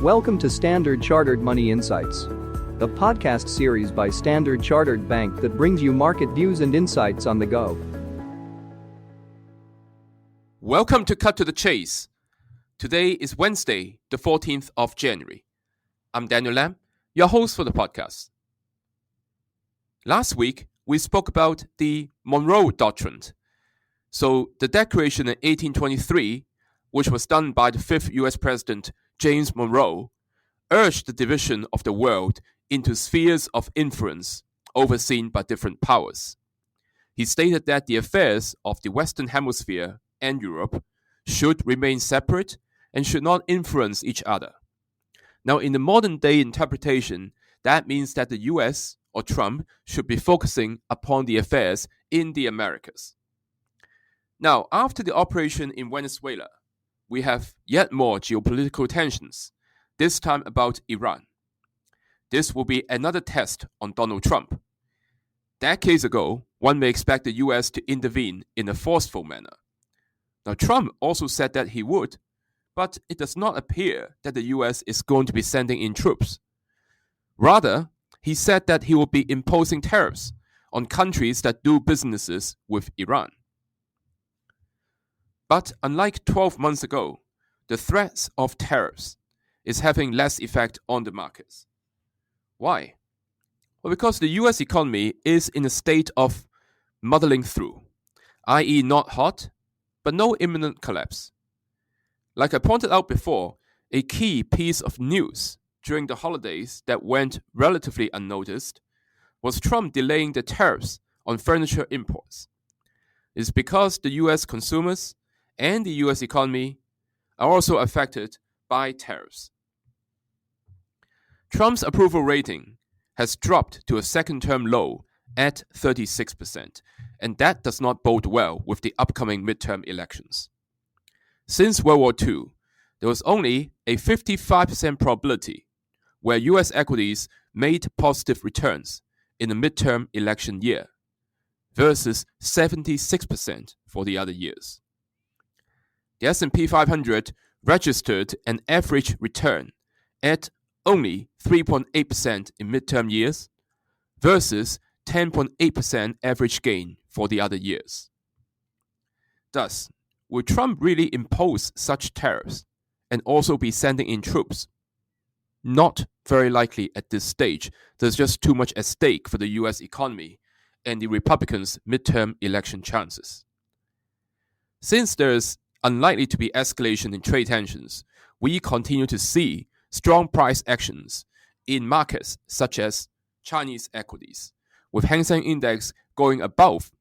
Welcome to Standard Chartered Money Insights, a podcast series by Standard Chartered Bank that brings you market views and insights on the go. Welcome to Cut to the Chase. Today is Wednesday, the 14th of January. I'm Daniel Lam, your host for the podcast. Last week, we spoke about the Monroe Doctrine. So, the declaration in 1823, which was done by the fifth U.S. President James Monroe, urged the division of the world into spheres of influence overseen by different powers. He stated that the affairs of the Western Hemisphere and Europe should remain separate and should not influence each other. Now, in the modern-day interpretation, that means that the U.S. or Trump should be focusing upon the affairs in the Americas. Now, after the operation in Venezuela, we have yet more geopolitical tensions, this time about Iran. This will be another test on Donald Trump. Decades ago, one may expect the U.S. to intervene in a forceful manner. Now, Trump also said that he would, but it does not appear that the U.S. is going to be sending in troops. Rather, he said that he will be imposing tariffs on countries that do businesses with Iran. But unlike 12 months ago, the threats of tariffs is having less effect on the markets. Why? Well, because the US economy is in a state of muddling through, i.e. not hot, but no imminent collapse. Like I pointed out before, a key piece of news during the holidays that went relatively unnoticed was Trump delaying the tariffs on furniture imports. It's because the US consumers and the US economy are also affected by tariffs. Trump's approval rating has dropped to a second-term low at 36%, and that does not bode well with the upcoming midterm elections. Since World War II, there was only a 55% probability where US equities made positive returns in a midterm election year, versus 76% for the other years. The S&P 500 registered an average return at only 3.8% in midterm years versus 10.8% average gain for the other years. Thus, will Trump really impose such tariffs and also be sending in troops? Not very likely at this stage. There's just too much at stake for the US economy and the Republicans' midterm election chances. Since there's unlikely to be escalation in trade tensions, we continue to see strong price actions in markets such as Chinese equities, with Hang Seng Index going above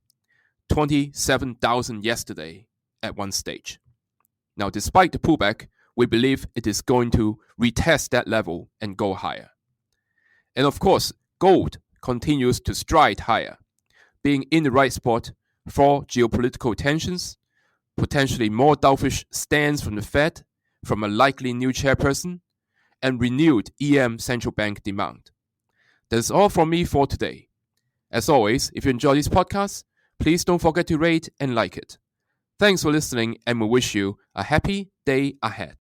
27,000 yesterday at one stage. Now, despite the pullback, we believe it is going to retest that level and go higher. And of course, gold continues to stride higher, being in the right spot for geopolitical tensions, potentially more dovish stance from the Fed, from a likely new chairperson, and renewed EM central bank demand. That's all from me for today. As always, if you enjoy this podcast, please don't forget to rate and like it. Thanks for listening, and we wish you a happy day ahead.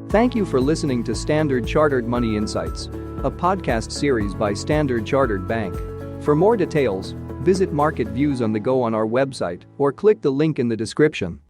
Thank you for listening to Standard Chartered Money Insights, a podcast series by Standard Chartered Bank. For more details, visit Market Views on the Go on our website or click the link in the description.